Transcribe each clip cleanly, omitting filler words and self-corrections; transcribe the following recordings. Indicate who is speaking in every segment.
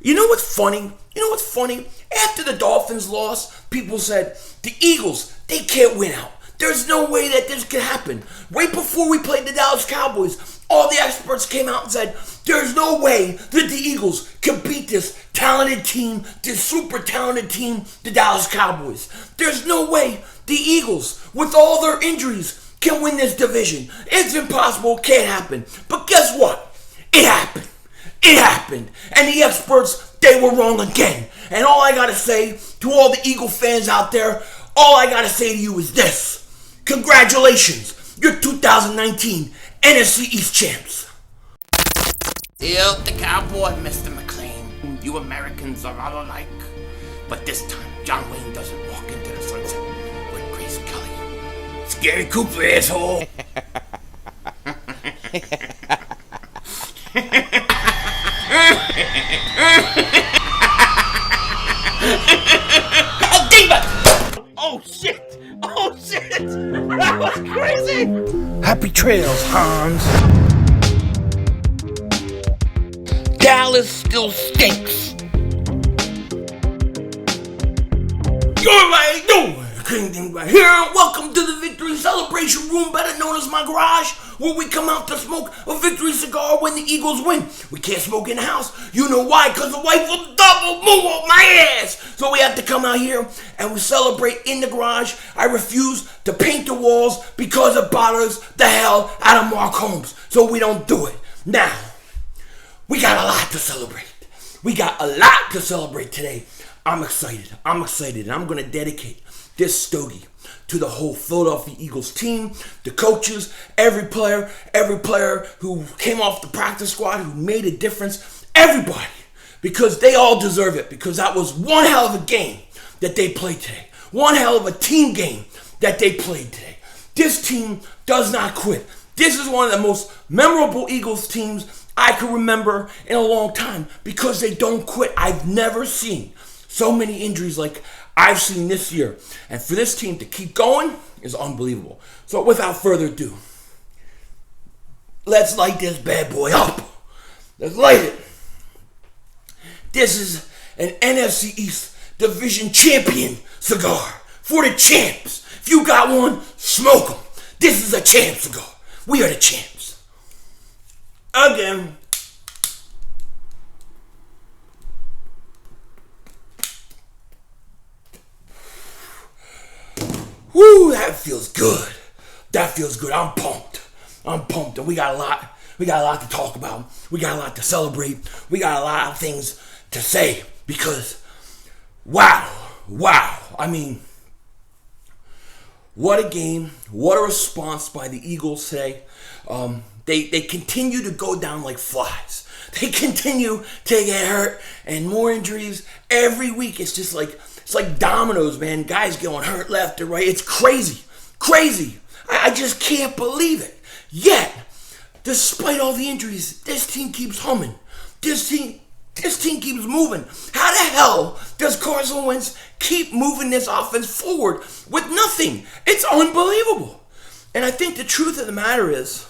Speaker 1: You know what's funny? After the Dolphins lost, people said, the Eagles, they can't win out. There's no way that this could happen. Right before we played the Dallas Cowboys, all the experts came out and said, there's no way that the Eagles can beat this talented team, this super talented team, the Dallas Cowboys. There's no way the Eagles, with all their injuries, can win this division. It's impossible, it can't happen. But guess what? It happened. It happened. And the experts, they were wrong again. And all I gotta say to all the Eagle fans out there, all I gotta say to you is this. Congratulations, you're 2019 NFC East champs.
Speaker 2: Still the cowboy, Mr. McLean. You Americans are all alike. But this time, John Wayne doesn't walk into the sunset with Grace Kelly. Scary Cooper, asshole.
Speaker 1: Oh, Diva! Oh, shit! That was crazy! Happy trails, Hans. Dallas still stinks. You're right, King right here. Welcome to the Victory Celebration Room, better known as my garage, where we come out to smoke a victory cigar when the Eagles win. We can't smoke in the house. You know why? Because the wife will double move on my ass. So we have to come out here and we celebrate in the garage. I refuse to paint the walls because it bothers the hell out of Mark Holmes. So we don't do it. Now, we got a lot to celebrate. We got a lot to celebrate today. I'm excited. And I'm going to dedicate this stogie to the whole Philadelphia Eagles team, the coaches, every player who came off the practice squad, who made a difference, everybody, because they all deserve it, because that was one hell of a game that they played today. One hell of a team game that they played today. This team does not quit. This is one of the most memorable Eagles teams I can remember in a long time because they don't quit. I've never seen so many injuries like I've seen this year. And for this team to keep going is unbelievable. So without further ado, let's light this bad boy up. Let's light it. This is an NFC East Division Champion cigar for the champs. If you got one, smoke them. This is a champ cigar. We are the champs. Again. Woo, that feels good. I'm pumped. And we got a lot to talk about. We got a lot to celebrate. We got a lot of things to say because wow. I mean, what a game. What a response by the Eagles today. They continue to go down like flies. They continue to get hurt and more injuries every week. It's like dominoes, man. Guys getting hurt left and right. It's crazy. I just can't believe it. Yet, despite all the injuries, this team keeps humming. This team keeps moving. How the hell does Carson Wentz keep moving this offense forward with nothing? It's unbelievable. And I think the truth of the matter is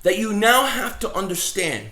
Speaker 1: that you now have to understand,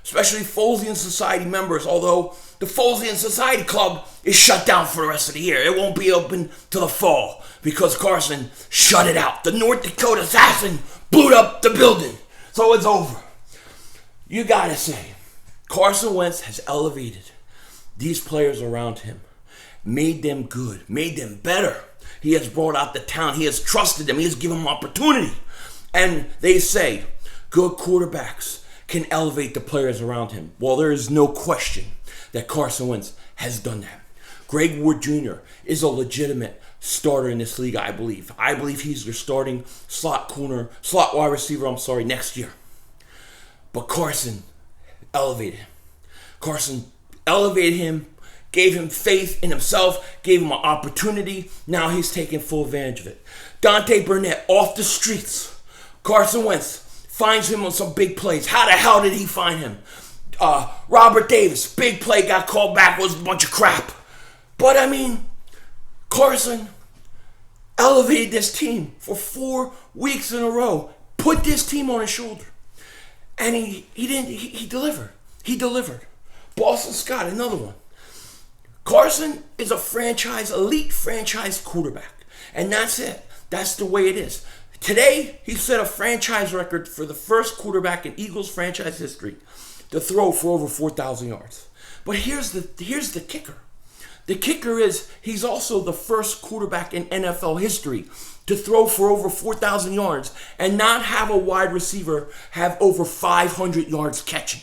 Speaker 1: especially Folsey and Society members, although the Folsey and Society Club is shut down for the rest of the year. It won't be open till the fall because Carson shut it out. The North Dakota assassin blew up the building. So it's over. You gotta say, Carson Wentz has elevated these players around him, made them good, made them better. He has brought out the talent. He has trusted them. He has given them opportunity. And they say good quarterbacks can elevate the players around him. Well, there is no question that Carson Wentz has done that. Greg Ward Jr. is a legitimate starter in this league, I believe. I believe he's their starting slot wide receiver, next year. But Carson elevated him, gave him faith in himself, gave him an opportunity. Now he's taking full advantage of it. Dante Burnett off the streets. Carson Wentz finds him on some big plays. How the hell did he find him? Robert Davis, big play, got called back, was a bunch of crap. But I mean, Carson elevated this team for 4 weeks in a row, put this team on his shoulder. And he delivered. Boston Scott, another one. Carson is a elite franchise quarterback. And that's it. That's the way it is. Today, he set a franchise record for the first quarterback in Eagles franchise history to throw for over 4,000 yards. But here's the kicker. The kicker is he's also the first quarterback in NFL history to throw for over 4,000 yards and not have a wide receiver have over 500 yards catching.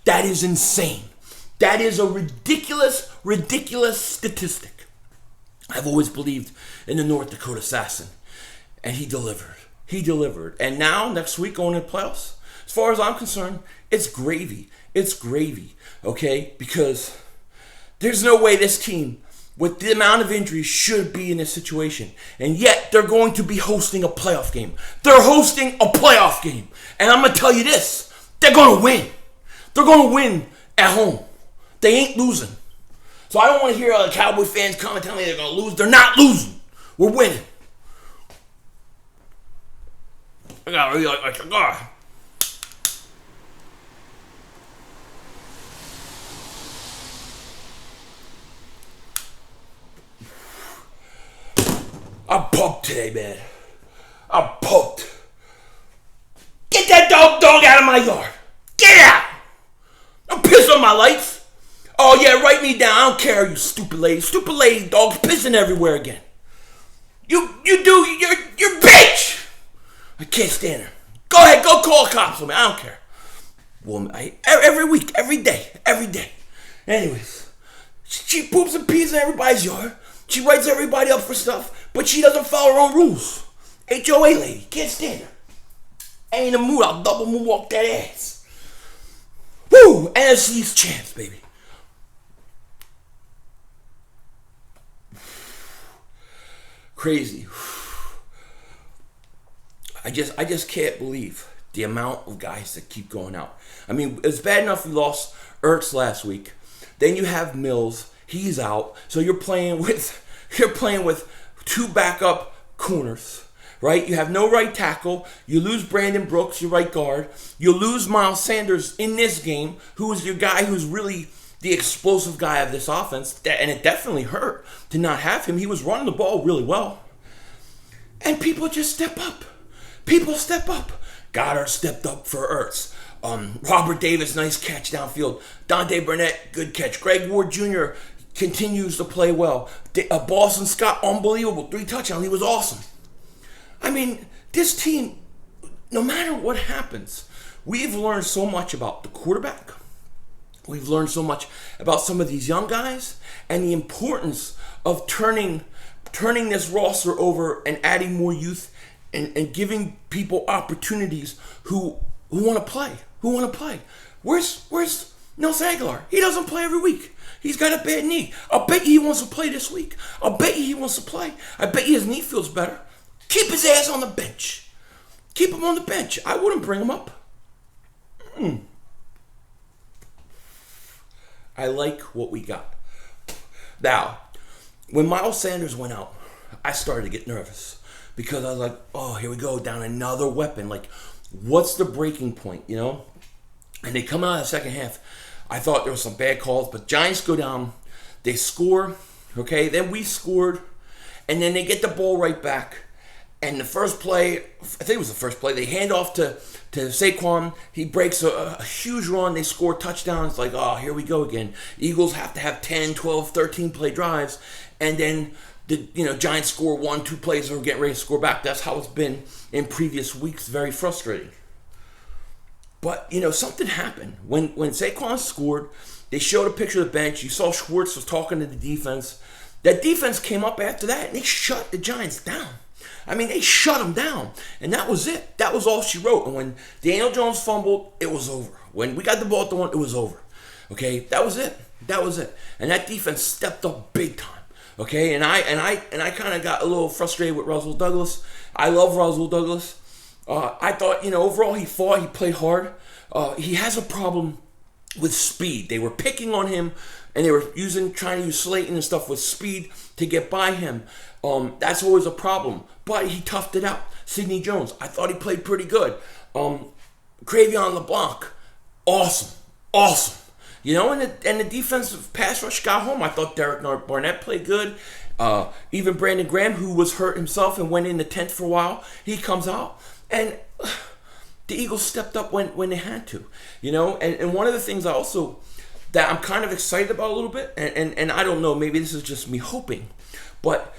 Speaker 1: That is insane. That is a ridiculous, ridiculous statistic. I've always believed in the North Dakota Assassin, and he delivered. He delivered. And now, next week, going to the playoffs, as far as I'm concerned, it's gravy. It's gravy, okay? Because there's no way this team, with the amount of injuries, should be in this situation. And yet, they're going to be hosting a playoff game. They're hosting a playoff game. And I'm going to tell you this. They're going to win. They're going to win at home. They ain't losing. So I don't want to hear all the Cowboy fans come and tell me they're going to lose. They're not losing. We're winning. I got really like a cigar. I'm pumped today, man. I'm pumped. Get that dog out of my yard. Get out. Don't piss on my lights. Oh, yeah, write me down. I don't care, you stupid lady. Stupid lady, dog's pissing everywhere again. You're bitch. I can't stand her. Go ahead, go call cops on me. I don't care. Woman, every week, every day. Anyways, she poops and pees in everybody's yard. She writes everybody up for stuff, but she doesn't follow her own rules. HOA lady, can't stand her. Ain't in the mood, I'll double moonwalk that ass. Woo! NFC East champs, baby. Crazy. I just can't believe the amount of guys that keep going out. I mean, it's bad enough we lost Ertz last week. Then you have Mills. He's out. So you're playing with two backup corners, right? You have no right tackle. You lose Brandon Brooks, your right guard. You lose Miles Sanders in this game, who is your guy who's really the explosive guy of this offense. And it definitely hurt to not have him. He was running the ball really well. And people just step up. People step up. Goddard stepped up for Ertz. Robert Davis, nice catch downfield. Dante Burnett, good catch. Greg Ward Jr. continues to play well. Boston Scott, unbelievable. 3 touchdowns. He was awesome. I mean, this team, no matter what happens, we've learned so much about the quarterback. We've learned so much about some of these young guys and the importance of turning this roster over and adding more youth and giving people opportunities who want to play. Where's Nelson Aguilar? He doesn't play every week. He's got a bad knee. I'll bet you he wants to play this week. I'll bet you he wants to play. I bet you his knee feels better. Keep his ass on the bench. Keep him on the bench. I wouldn't bring him up. I like what we got. Now, when Miles Sanders went out, I started to get nervous because I was like, oh, here we go, down another weapon. Like, what's the breaking point, you know? And they come out in the second half. I thought there were some bad calls, but Giants go down. They score, okay? Then we scored, and then they get the ball right back. And the first play, I think it was the first play, they hand off to Saquon. He breaks a huge run. They score touchdowns. Like, oh, here we go again. Eagles have to have 10, 12, 13 play drives. And then the Giants score 1-2 plays and we're getting ready to score back. That's how it's been in previous weeks. Very frustrating. But, something happened. When Saquon scored, they showed a picture of the bench. You saw Schwartz was talking to the defense. That defense came up after that, and they shut the Giants down. I mean, they shut them down, and that was it. That was all she wrote. And when Daniel Jones fumbled, it was over. When we got the ball at the one, it was over. Okay, that was it. And that defense stepped up big time. Okay, and I kind of got a little frustrated with Russell Douglas. I love Russell Douglas. I thought, overall he fought. He played hard. He has a problem with speed. They were picking on him, and they were trying to use Slayton and stuff with speed to get by him. That's always a problem. But he toughed it out. Sidney Jones, I thought he played pretty good. Cravion LeBlanc, awesome. And the defensive pass rush got home. I thought Derek Barnett played good. Even Brandon Graham, who was hurt himself and went in the 10th for a while, he comes out. And the Eagles stepped up when they had to. And one of the things that I'm kind of excited about a little bit, and I don't know, maybe this is just me hoping, but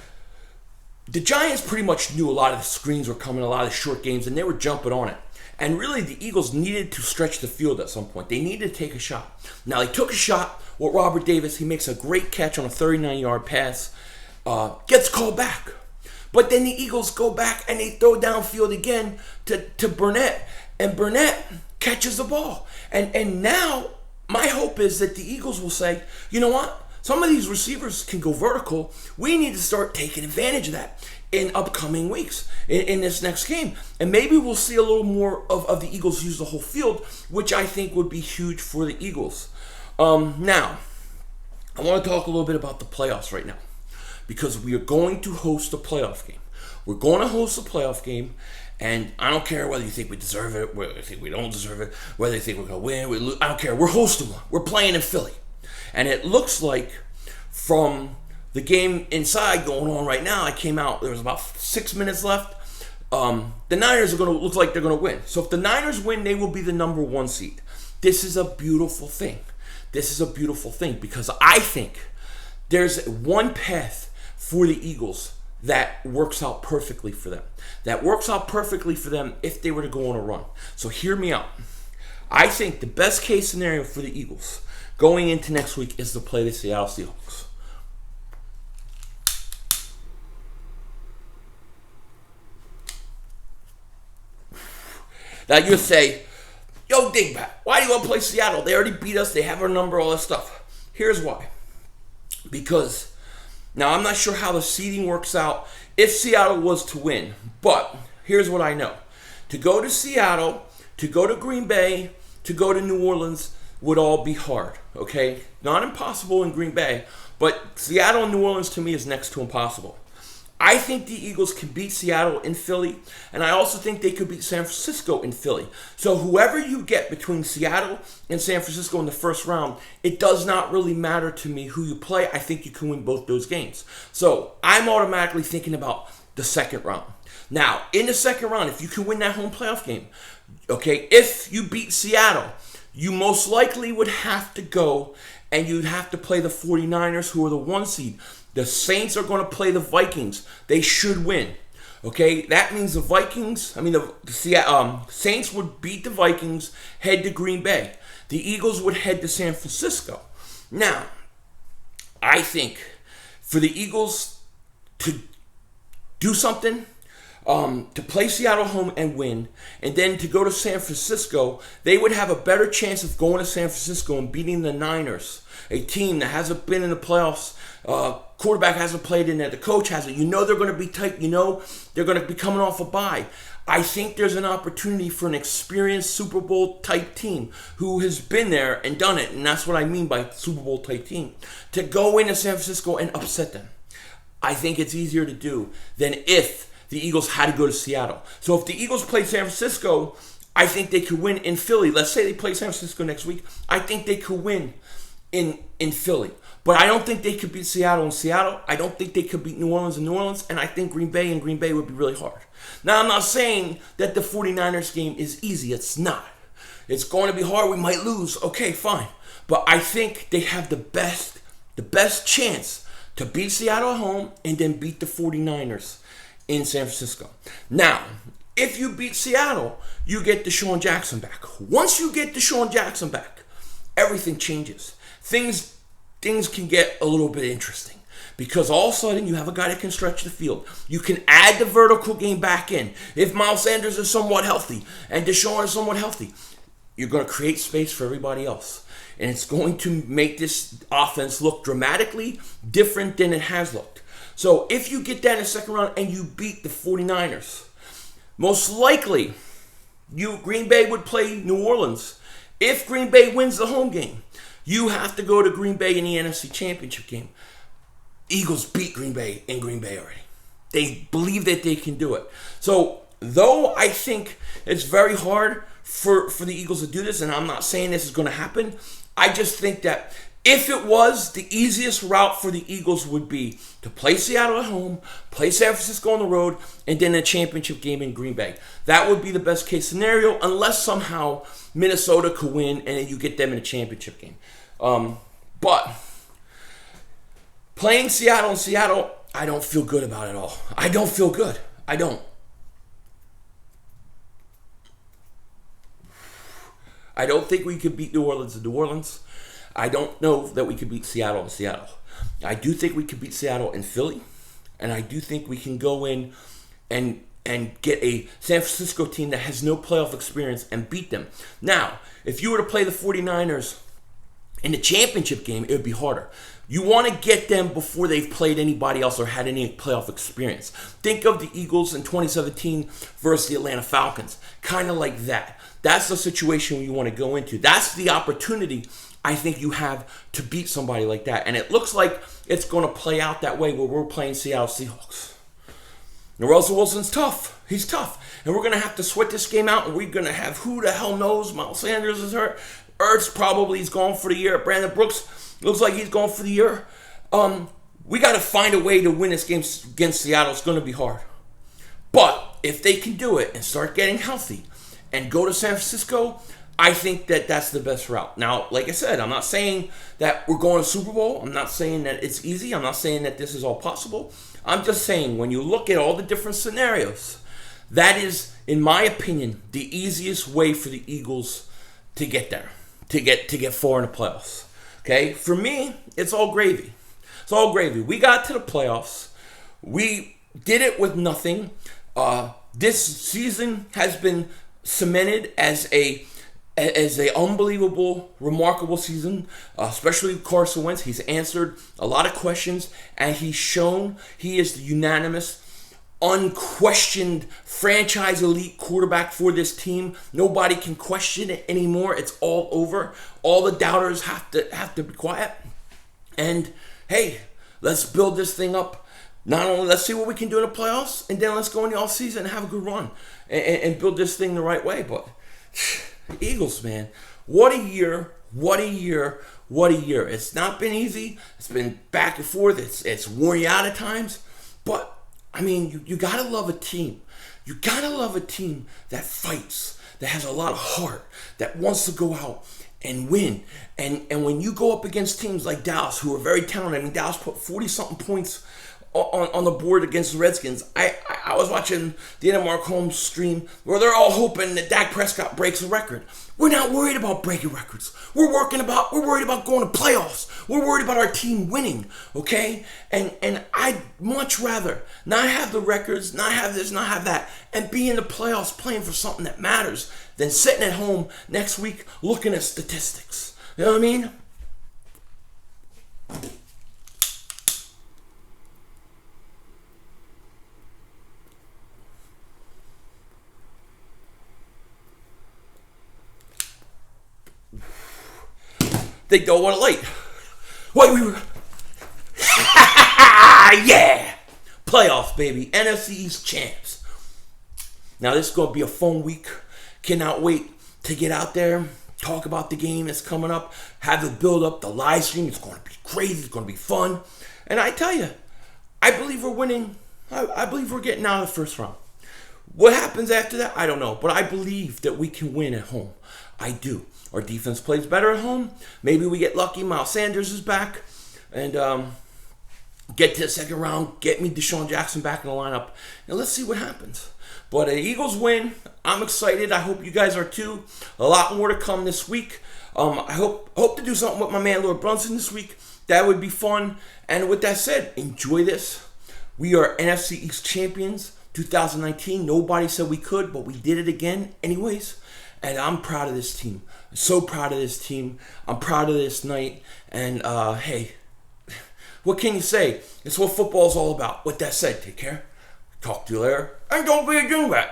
Speaker 1: the Giants pretty much knew a lot of the screens were coming, a lot of the short games, and they were jumping on it. And really, the Eagles needed to stretch the field at some point. They needed to take a shot. Now, they took a shot with Robert Davis. He makes a great catch on a 39-yard pass. Gets called back. But then the Eagles go back and they throw downfield again to Burnett. And Burnett catches the ball. And now, my hope is that the Eagles will say, you know what? Some of these receivers can go vertical. We need to start taking advantage of that in upcoming weeks in this next game. And maybe we'll see a little more of the Eagles use the whole field, which I think would be huge for the Eagles. Now, I want to talk a little bit about the playoffs right now, because we are going to host a playoff game. We're going to host a playoff game, and I don't care whether you think we deserve it, whether you think we don't deserve it, whether you think we're going to win, we lose. I don't care. We're hosting one. We're playing in Philly. And it looks like from the game inside going on right now, I came out, there was about 6 minutes left. The Niners are going to look like they're going to win. So if the Niners win, they will be the number 1 seed. This is a beautiful thing. This is a beautiful thing because I think there's one path for the Eagles that works out perfectly for them. That works out perfectly for them if they were to go on a run. So hear me out. I think the best case scenario for the Eagles going into next week is to play the Seattle Seahawks. Now you'll say, yo, Dingbat, why do you want to play Seattle? They already beat us. They have our number, all that stuff. Here's why. Because now I'm not sure how the seeding works out if Seattle was to win. But here's what I know. To go to Seattle, to go to Green Bay, to go to New Orleans would all be hard. Okay? Not impossible in Green Bay, but Seattle and New Orleans to me is next to impossible. I think the Eagles can beat Seattle in Philly, and I also think they could beat San Francisco in Philly. So whoever you get between Seattle and San Francisco in the first round, it does not really matter to me who you play. I think you can win both those games. So I'm automatically thinking about the second round. Now, in the second round, if you can win that home playoff game, okay, if you beat Seattle, you most likely would have to go and you'd have to play the 49ers, who are the 1 seed. The Saints are going to play the Vikings. They should win. Okay, that means the Saints would beat the Vikings, head to Green Bay. The Eagles would head to San Francisco. Now, I think for the Eagles to do something, to play Seattle home and win, and then to go to San Francisco, they would have a better chance of going to San Francisco and beating the Niners, a team that hasn't been in the playoffs. Quarterback hasn't played in there. The coach hasn't. You know they're going to be tight. You know they're going to be coming off a bye. I think there's an opportunity for an experienced Super Bowl type team who has been there and done it, and that's what I mean by Super Bowl type team, to go into San Francisco and upset them. I think it's easier to do than if the Eagles had to go to Seattle. So if the Eagles play San Francisco, I think they could win in Philly. Let's say they play San Francisco next week. I think they could win in Philly. But I don't think they could beat Seattle in Seattle. I don't think they could beat New Orleans in New Orleans. And I think Green Bay in Green Bay would be really hard. Now, I'm not saying that the 49ers game is easy. It's not. It's going to be hard. We might lose. Okay, fine. But I think they have the best chance to beat Seattle at home and then beat the 49ers in San Francisco. Now, if you beat Seattle, you get Deshaun Jackson back. Once you get Deshaun Jackson back, everything changes. Things can get a little bit interesting because all of a sudden you have a guy that can stretch the field. You can add the vertical game back in. If Miles Sanders is somewhat healthy and Deshaun is somewhat healthy, you're going to create space for everybody else. And it's going to make this offense look dramatically different than it has looked. So if you get that in the second round and you beat the 49ers, most likely Green Bay would play New Orleans. If Green Bay wins the home game, you have to go to Green Bay in the NFC Championship game. Eagles beat Green Bay in Green Bay already. They believe that they can do it. So, though I think it's very hard for the Eagles to do this, and I'm not saying this is going to happen, I just think that if it was, the easiest route for the Eagles would be to play Seattle at home, play San Francisco on the road, and then a championship game in Green Bay. That would be the best case scenario, unless somehow Minnesota could win and then you get them in a championship game. But playing Seattle in Seattle, I don't feel good about it at all. I don't feel good. I don't. I don't think we could beat New Orleans in New Orleans. I don't know that we could beat Seattle in Seattle. I do think we could beat Seattle in Philly. And I do think we can go in and get a San Francisco team that has no playoff experience and beat them. Now, if you were to play the 49ers in the championship game, it would be harder. You want to get them before they've played anybody else or had any playoff experience. Think of the Eagles in 2017 versus the Atlanta Falcons. Kind of like that. That's the situation you want to go into. That's the opportunity I think you have to beat somebody like that. And it looks like it's going to play out that way where we're playing Seattle Seahawks. Now, Russell Wilson's tough. He's tough. And we're going to have to sweat this game out, and we're going to have who the hell knows. Miles Sanders is hurt. Ertz probably is gone for the year. Brandon Brooks looks like he's gone for the year. We got to find a way to win this game against Seattle. It's going to be hard. But if they can do it and start getting healthy and go to San Francisco, I think that that's the best route. Now, like I said, I'm not saying that we're going to Super Bowl. I'm not saying that it's easy. I'm not saying that this is all possible. I'm just saying when you look at all the different scenarios, that is, in my opinion, the easiest way for the Eagles to get there, to get far in the playoffs. Okay? For me, it's all gravy. It's all gravy. We got to the playoffs. We did it with nothing. This season has been cemented as a unbelievable, remarkable season, especially Carson Wentz. He's answered a lot of questions, and he's shown he is the unanimous, unquestioned franchise elite quarterback for this team. Nobody can question it anymore. It's all over. All the doubters have to be quiet. And hey, let's build this thing up. Not only let's see what we can do in the playoffs, and then let's go in the offseason and have a good run and build this thing the right way. But Eagles, man, what a year, what a year, what a year. It's not been easy. It's been back and forth. It's worn you out at times. But, I mean, you got to love a team. You got to love a team that fights, that has a lot of heart, that wants to go out and win. And when you go up against teams like Dallas, who are very talented, I mean, Dallas put 40-something points on the board against the Redskins. I was watching the Mark Holmes stream where they're all hoping that Dak Prescott breaks a record. We're not worried about breaking records. We're worried about going to playoffs. We're worried about our team winning, okay? And I'd much rather not have the records, not have this, not have that, and be in the playoffs playing for something that matters than sitting at home next week looking at statistics. You know what I mean? They don't want to light. Wait, we were... Yeah! Playoffs, baby. NFC East champs. Now, this is going to be a fun week. Cannot wait to get out there, talk about the game that's coming up, have the build-up, the live stream. It's going to be crazy. It's going to be fun. And I tell you, I believe we're winning. I believe we're getting out of the first round. What happens after that, I don't know. But I believe that we can win at home. I do. Our defense plays better at home. Maybe we get lucky. Miles Sanders is back. And get to the second round. Get me Deshaun Jackson back in the lineup. And let's see what happens. But the Eagles win. I'm excited. I hope you guys are too. A lot more to come this week. I hope to do something with my man Lord Brunson this week. That would be fun. And with that said, enjoy this. We are NFC East champions 2019. Nobody said we could, but we did it again anyways. And I'm proud of this team. I'm so proud of this team. I'm proud of this night. And, hey, what can you say? It's what football's all about. With that said, take care. Talk to you later. And don't be a dingbat.